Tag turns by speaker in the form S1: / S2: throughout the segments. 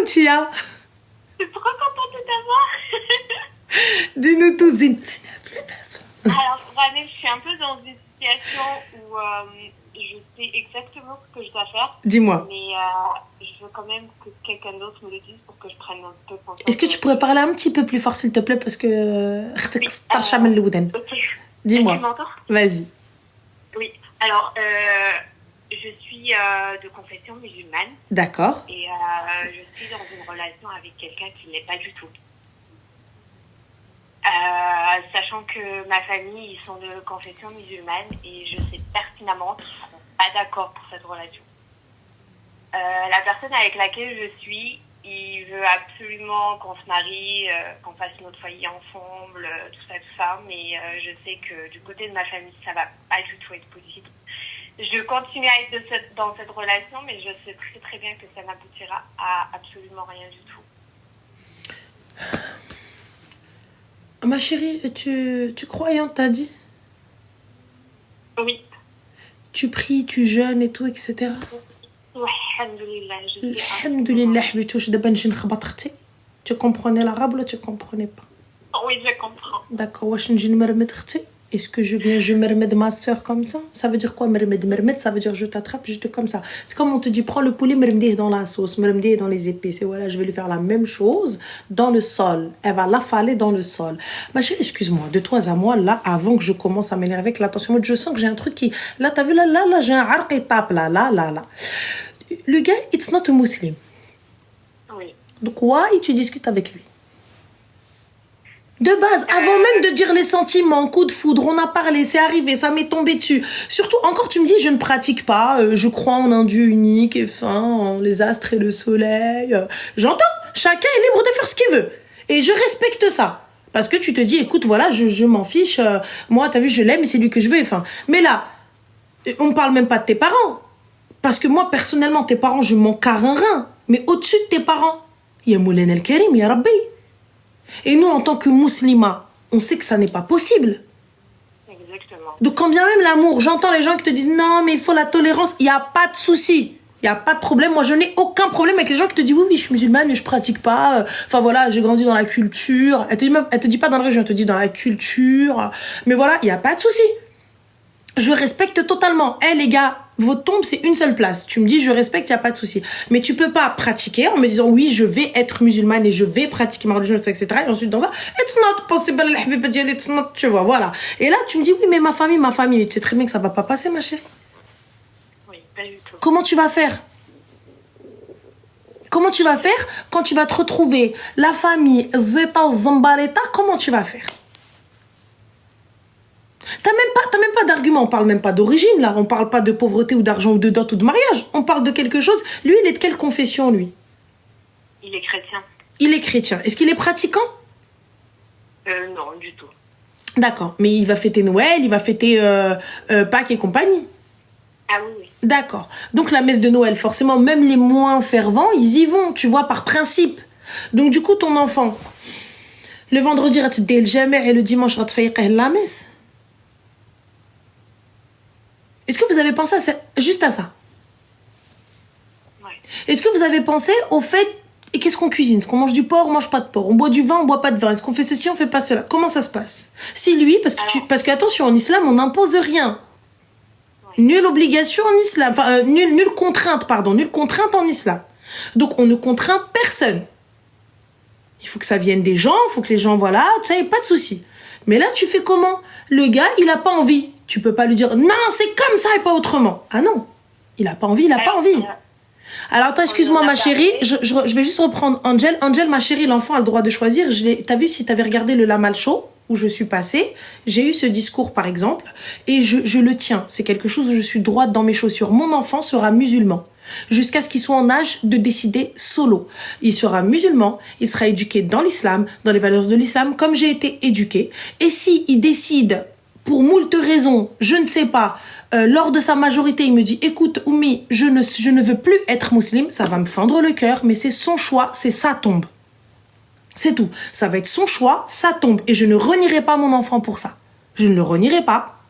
S1: Tia.
S2: Je suis trop contente de t'avoir.
S1: Dis-nous tous, dis.
S2: Alors, Vanessa, je suis un peu dans une situation où je sais exactement ce que je dois faire.
S1: Dis-moi.
S2: Mais je veux quand même que quelqu'un d'autre me le dise pour que je prenne un peu conscience.
S1: Est-ce que tu pourrais parler un petit peu plus fort, s'il te plaît, parce que...
S2: Ok.
S1: Dis-moi.
S2: Tu m'entends?
S1: Vas-y.
S2: Oui. Alors, je suis de confession musulmane.
S1: D'accord.
S2: Et je suis dans une relation avec quelqu'un qui ne l'est pas du tout. Sachant que ma famille, ils sont de confession musulmane et je sais pertinemment qu'ils ne seront pas d'accord pour cette relation. La personne avec laquelle je suis, il veut absolument qu'on se marie, qu'on fasse notre foyer ensemble, tout ça, mais je sais que du côté de ma famille, ça va pas du tout être possible. Je continue à être dans cette relation, mais je sais très très bien que ça n'aboutira à absolument rien du tout.
S1: Ma chérie, tu croyante, t'as dit?
S2: Oui.
S1: Tu pries, tu jeûnes et tout, etc.
S2: Ouais, alhamdoulilah.
S1: Alhamdoulilah, بتوش دابا نجي نخبط اختي. Tu comprenais l'arabe ou tu comprenais pas?
S2: Oui, je comprends.
S1: D'accord, واش نجي نمرمد اختي? Est-ce que je mermède ma soeur comme ça? Ça veut dire quoi, mermède? Mermède, ça veut dire je t'attrape, je te comme ça. C'est comme on te dit, prends le poulet, mermède dans la sauce, mermède dans les épices. Et voilà, je vais lui faire la même chose dans le sol. Elle va l'affaler dans le sol. Ma chérie, excuse-moi, de toi à moi, là, avant que je commence à m'énerver avec l'attention, moi, je sens que j'ai un truc qui... Là, t'as vu, là, j'ai un arc et tape, là. Le gars, it's not a Muslim.
S2: Oui.
S1: Donc, why tu discutes avec lui? De base, avant même de dire les sentiments, coup de foudre, on a parlé, c'est arrivé, ça m'est tombé dessus. Surtout, encore tu me dis, je ne pratique pas, je crois en un Dieu unique et fin, en les astres et le soleil. J'entends, chacun est libre de faire ce qu'il veut. Et je respecte ça. Parce que tu te dis, écoute, voilà, je m'en fiche, moi, t'as vu, je l'aime et c'est lui que je veux. Enfin, mais là, on ne parle même pas de tes parents. Parce que moi, personnellement, tes parents, je m'en carre un rein. Mais au-dessus de tes parents, il y a Moulin El Karim, ya Rabbi. Et nous, en tant que musulmans, on sait que ça n'est pas possible.
S2: Exactement.
S1: Donc, quand bien même l'amour, j'entends les gens qui te disent non, mais il faut la tolérance, il n'y a pas de souci. Il n'y a pas de problème. Moi, je n'ai aucun problème avec les gens qui te disent oui, je suis musulmane, mais je ne pratique pas. Enfin, voilà, j'ai grandi dans la culture. Elle te dit pas dans la religion, elle te dit dans la culture. Mais voilà, il n'y a pas de souci. Je respecte totalement. Les gars, votre tombe, c'est une seule place. Tu me dis, je respecte, il n'y a pas de souci. Mais tu peux pas pratiquer en me disant, oui, je vais être musulmane et je vais pratiquer ma religion, etc. Et ensuite, dans ça, it's not possible, it's not, tu vois, voilà. Et là, tu me dis, oui, mais ma famille. Tu sais très bien que ça va pas passer, ma chérie.
S2: Oui, pas du tout.
S1: Comment tu vas faire? Comment tu vas faire quand tu vas te retrouver la famille, Zeta, Zambaleta, comment tu vas faire? T'as même pas d'argument, on parle même pas d'origine là, on parle pas de pauvreté ou d'argent ou de dot ou de mariage, on parle de quelque chose. Lui, il est de quelle confession, lui?
S2: Il est chrétien.
S1: Il est chrétien. Est-ce qu'il est pratiquant?
S2: Non, du tout.
S1: D'accord, mais il va fêter Noël, il va fêter Pâques et compagnie.
S2: Ah oui.
S1: D'accord, donc la messe de Noël, forcément, même les moins fervents, ils y vont, tu vois, par principe. Donc du coup, ton enfant, le vendredi, il va te dire le jamais et le dimanche, il va te faire la messe. Est-ce que vous avez pensé juste à ça?
S2: Ouais.
S1: Est-ce que vous avez pensé au fait, et qu'est-ce qu'on cuisine? Est-ce qu'on mange du porc, on mange pas de porc? On boit du vin, on boit pas de vin? Est-ce qu'on fait ceci, on fait pas cela? Comment ça se passe? Si lui, parce que attention, en islam, on n'impose rien. Ouais. Nulle obligation en islam, enfin, nulle contrainte en islam. Donc, on ne contraint personne. Il faut que ça vienne des gens, il faut que les gens, voilà, ça y est, pas de souci. Mais là, tu fais comment? Le gars, il a pas envie. Tu peux pas lui dire non, c'est comme ça et pas autrement. Ah non, il a pas envie, Alors attends, excuse-moi ma chérie, je vais juste reprendre Angel. Angel, ma chérie, l'enfant a le droit de choisir. T'as vu, si t'avais regardé le Lamal Show où je suis passée, j'ai eu ce discours par exemple et je le tiens. C'est quelque chose où je suis droite dans mes chaussures. Mon enfant sera musulman jusqu'à ce qu'il soit en âge de décider solo. Il sera musulman, il sera éduqué dans l'islam, dans les valeurs de l'islam, comme j'ai été éduquée. Et si il décide pour moult raisons, je ne sais pas, lors de sa majorité, il me dit, écoute, Oumi, je ne veux plus être musulman, ça va me fendre le cœur, mais c'est son choix, c'est sa tombe. C'est tout. Ça va être son choix, sa tombe. Et je ne renierai pas mon enfant pour ça. Je ne le renierai pas.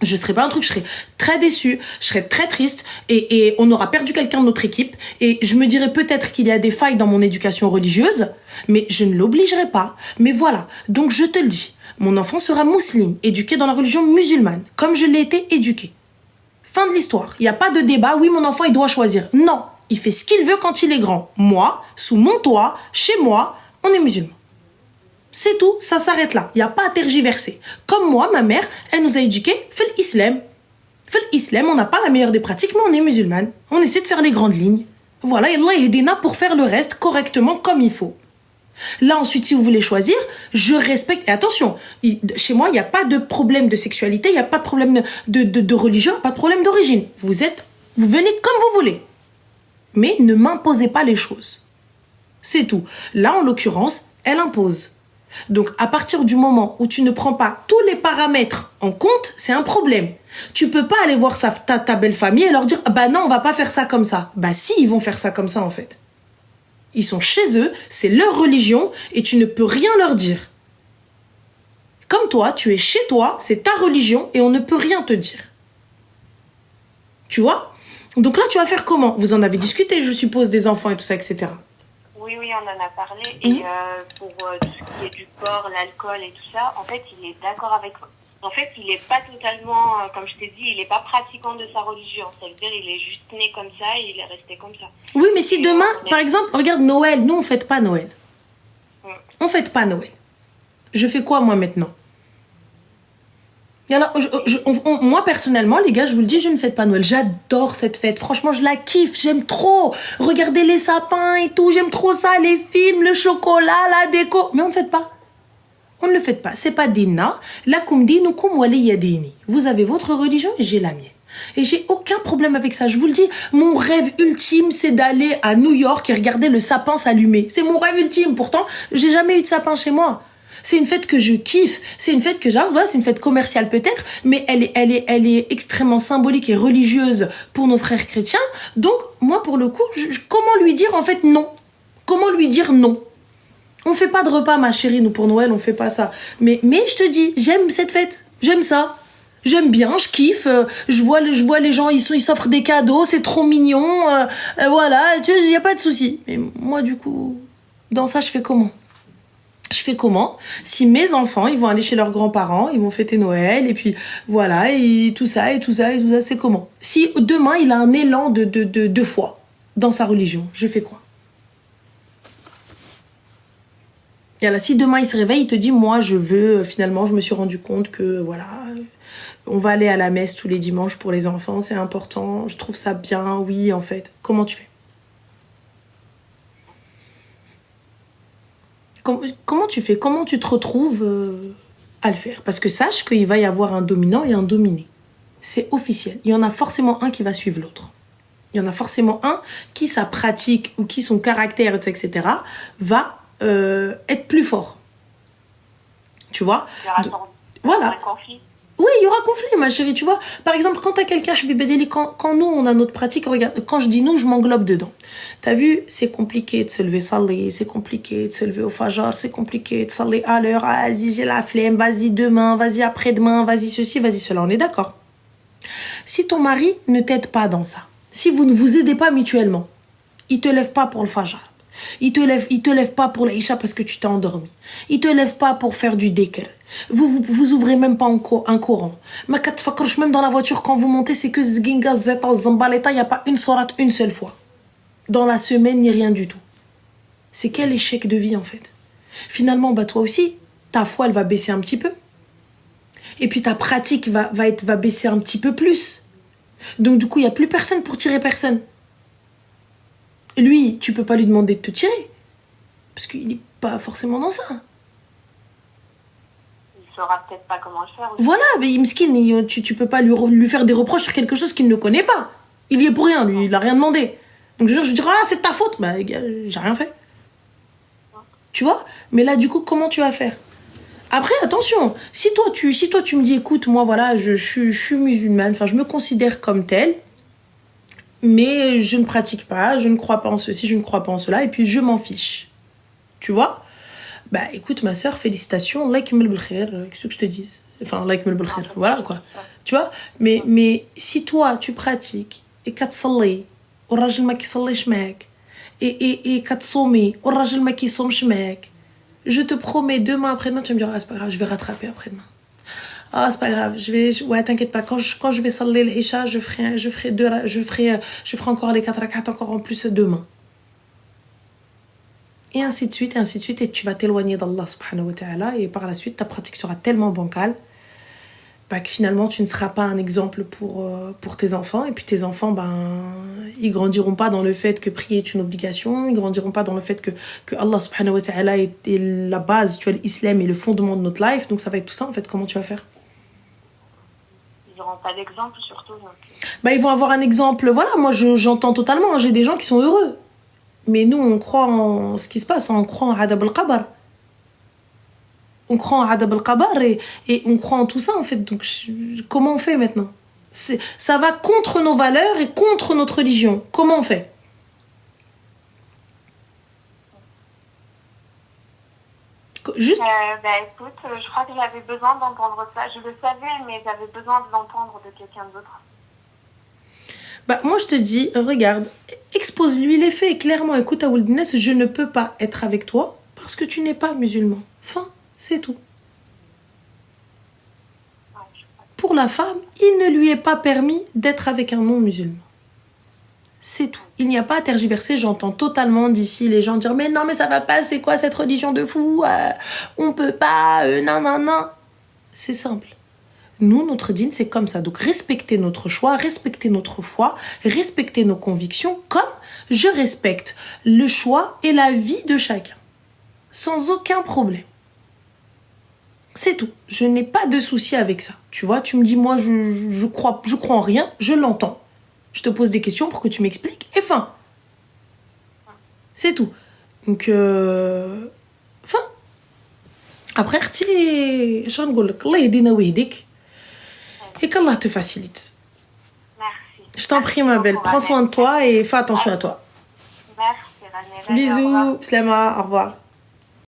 S1: Je serais pas un truc, je serais très déçue, je serais très triste et on aura perdu quelqu'un de notre équipe et je me dirais peut-être qu'il y a des failles dans mon éducation religieuse, mais je ne l'obligerai pas. Mais voilà, donc je te le dis, mon enfant sera musulman, éduqué dans la religion musulmane, comme je l'ai été éduqué. Fin de l'histoire, il n'y a pas de débat, oui mon enfant il doit choisir. Non, il fait ce qu'il veut quand il est grand. Moi, sous mon toit, chez moi, on est musulman. C'est tout, ça s'arrête là. Il n'y a pas à tergiverser. Comme moi, ma mère, elle nous a éduqués, fait l'islam. Fait l'islam, on n'a pas la meilleure des pratiques, mais on est musulmane. On essaie de faire les grandes lignes. Voilà, et Allah aidez-nous pour faire le reste correctement comme il faut. Là, ensuite, si vous voulez choisir, je respecte. Et attention, chez moi, il n'y a pas de problème de sexualité, il n'y a pas de problème de religion, pas de problème d'origine. Vous venez comme vous voulez. Mais ne m'imposez pas les choses. C'est tout. Là, en l'occurrence, elle impose. Donc, à partir du moment où tu ne prends pas tous les paramètres en compte, c'est un problème. Tu peux pas aller voir ta belle famille et leur dire « Bah non, on va pas faire ça comme ça. » Bah si, ils vont faire ça comme ça, en fait. Ils sont chez eux, c'est leur religion et tu ne peux rien leur dire. Comme toi, tu es chez toi, c'est ta religion et on ne peut rien te dire. Tu vois? Donc là, tu vas faire comment? Vous en avez discuté, je suppose, des enfants et tout ça, etc.
S2: Oui, on en a parlé. Et pour tout ce qui est du porc, l'alcool et tout ça, en fait, il est d'accord avec moi. En fait, il n'est pas totalement, comme je t'ai dit, il n'est pas pratiquant de sa religion. Ça veut dire il est juste né comme ça et il est resté comme ça.
S1: Oui, mais si demain, par exemple, regarde Noël, nous, on ne fête pas Noël. On ne fête pas Noël. Je fais quoi, moi, maintenant? Et alors, moi, personnellement, les gars, je vous le dis, je ne fête pas Noël. J'adore cette fête. Franchement, je la kiffe. J'aime trop. Regardez les sapins et tout. J'aime trop ça, les films, le chocolat, la déco. Mais on ne fête pas. On ne le fait pas. C'est pas dina. Lakum dinukum waliya dini. Vous avez votre religion et j'ai la mienne. Et j'ai aucun problème avec ça. Je vous le dis, mon rêve ultime, c'est d'aller à New York et regarder le sapin s'allumer. C'est mon rêve ultime. Pourtant, j'ai jamais eu de sapin chez moi. C'est une fête que je kiffe. C'est une fête que j'adore. Ouais, c'est une fête commerciale peut-être, mais elle est extrêmement symbolique et religieuse pour nos frères chrétiens. Donc, moi, pour le coup, comment lui dire en fait non? Comment lui dire non? On fait pas de repas, ma chérie, nous, pour Noël, on fait pas ça. Mais je te dis, j'aime cette fête. J'aime ça. J'aime bien, je kiffe. Je vois les gens, ils s'offrent des cadeaux, c'est trop mignon. Voilà, il y a pas de souci. Mais moi, du coup, dans ça, je fais comment? Si mes enfants, ils vont aller chez leurs grands-parents, ils vont fêter Noël, et puis voilà, et tout ça, c'est comment? Si demain, il a un élan de foi dans sa religion, je fais quoi? Et là, si demain, il se réveille, il te dit, moi, finalement, je me suis rendu compte que, voilà, on va aller à la messe tous les dimanches pour les enfants, c'est important, je trouve ça bien, oui, en fait. Comment tu fais? Comment tu fais? Comment tu te retrouves à le faire? Parce que sache qu'il va y avoir un dominant et un dominé. C'est officiel. Il y en a forcément un qui va suivre l'autre. Il y en a forcément un qui, sa pratique ou qui, son caractère, etc., va être plus fort. Tu vois? Voilà. Oui, il y aura conflit, ma chérie, tu vois. Par exemple, quand t'as quelqu'un, quand nous, on a notre pratique, regarde, quand je dis nous, je m'englobe dedans. T'as vu, c'est compliqué de se lever salé, c'est compliqué de se lever au fajr, c'est compliqué de saler à l'heure, ah, vas-y, j'ai la flemme, vas-y demain, vas-y après-demain, vas-y ceci, vas-y cela, on est d'accord. Si ton mari ne t'aide pas dans ça, si vous ne vous aidez pas mutuellement, il te lève pas pour le fajr, il te lève pas pour l'Aïcha parce que tu t'es endormi. Il te lève pas pour faire du dhikr. Vous ouvrez même pas un Coran. Mais même dans la voiture, quand vous montez, c'est que Zginga, Zeta, Zambaleta, il n'y a pas une sourate une seule fois. Dans la semaine, ni rien du tout. C'est quel échec de vie, en fait. Finalement, bah, toi aussi, ta foi, elle va baisser un petit peu. Et puis ta pratique va baisser un petit peu plus. Donc, du coup, il n'y a plus personne pour tirer personne. Lui, tu peux pas lui demander de te tirer. Parce qu'il n'est pas forcément dans ça.
S2: Il saura peut-être pas comment le faire. Aussi.
S1: Voilà, mais Mskin, tu peux pas lui faire des reproches sur quelque chose qu'il ne connaît pas. Il y est pour rien, lui, il a rien demandé. Donc je dirais, ah, c'est de ta faute. Bah, j'ai rien fait. Tu vois? Mais là, du coup, comment tu vas faire? Après, attention, si toi tu me dis, écoute, moi, voilà, je suis musulmane, enfin, je me considère comme telle, mais je ne pratique pas, je ne crois pas en ceci, je ne crois pas en cela, et puis je m'en fiche. Tu vois? Bah écoute, ma sœur, félicitations. Allah yakmel bil khair. Qu'est-ce que je te dise? Enfin, Allah yakmel bil khair. Voilà quoi. Tu vois? Mais si toi, tu pratiques et qu'à تصلي والراجل ما كيصليش معاك et qu'à تصومي والراجل ما كيصومش معاك, je te promets, demain après-demain, tu vas me dire, ah, c'est pas grave, je vais rattraper après-demain. Ah, c'est pas grave, ouais, t'inquiète pas, quand je vais saler l'Isha, je ferai encore les 4 rak'at encore en plus demain. Et ainsi de suite, et tu vas t'éloigner d'Allah subhanahu wa ta'ala, et par la suite, ta pratique sera tellement bancale, bah, que finalement, tu ne seras pas un exemple pour tes enfants, et puis tes enfants, ils grandiront pas dans le fait que prier est une obligation, ils grandiront pas dans le fait que Allah subhanahu wa ta'ala est la base, tu vois, l'islam est le fondement de notre life, donc ça va être tout ça, en fait, comment tu vas faire?
S2: Ils n'auront pas d'exemple, surtout. Donc...
S1: ils vont avoir un exemple, voilà, moi j'entends totalement, hein, j'ai des gens qui sont heureux. Mais nous, on croit en ce qui se passe, on croit en Adab al-Qabar. On croit en Adab al-Qabar et on croit en tout ça, en fait. Donc, comment on fait maintenant? Ça va contre nos valeurs et contre notre religion. Comment on fait? Juste...
S2: écoute, je crois que j'avais besoin d'entendre ça. Je le savais, mais j'avais besoin de l'entendre de quelqu'un d'autre.
S1: Moi, je te dis, regarde, expose-lui les faits clairement. Écoute, à Wilderness, je ne peux pas être avec toi parce que tu n'es pas musulman. Fin, c'est tout. Pour la femme, il ne lui est pas permis d'être avec un non-musulman. C'est tout. Il n'y a pas à tergiverser. J'entends totalement d'ici les gens dire « Mais non, mais ça va pas, c'est quoi cette religion de fou on peut pas, non. » C'est simple. Nous, notre dîne, c'est comme ça. Donc, respectez notre choix, respectez notre foi, respectez nos convictions, comme je respecte le choix et la vie de chacun. Sans aucun problème. C'est tout. Je n'ai pas de souci avec ça. Tu vois, tu me dis, moi, je crois en rien, je l'entends. Je te pose des questions pour que tu m'expliques, et fin. C'est tout. Donc, fin. Après, et qu'Allah te facilite.
S2: Merci.
S1: Je t'en prie, ma belle. Prends soin de toi et fais attention à toi.
S2: Merci, Rania.
S1: Bisous. Slama. Au revoir.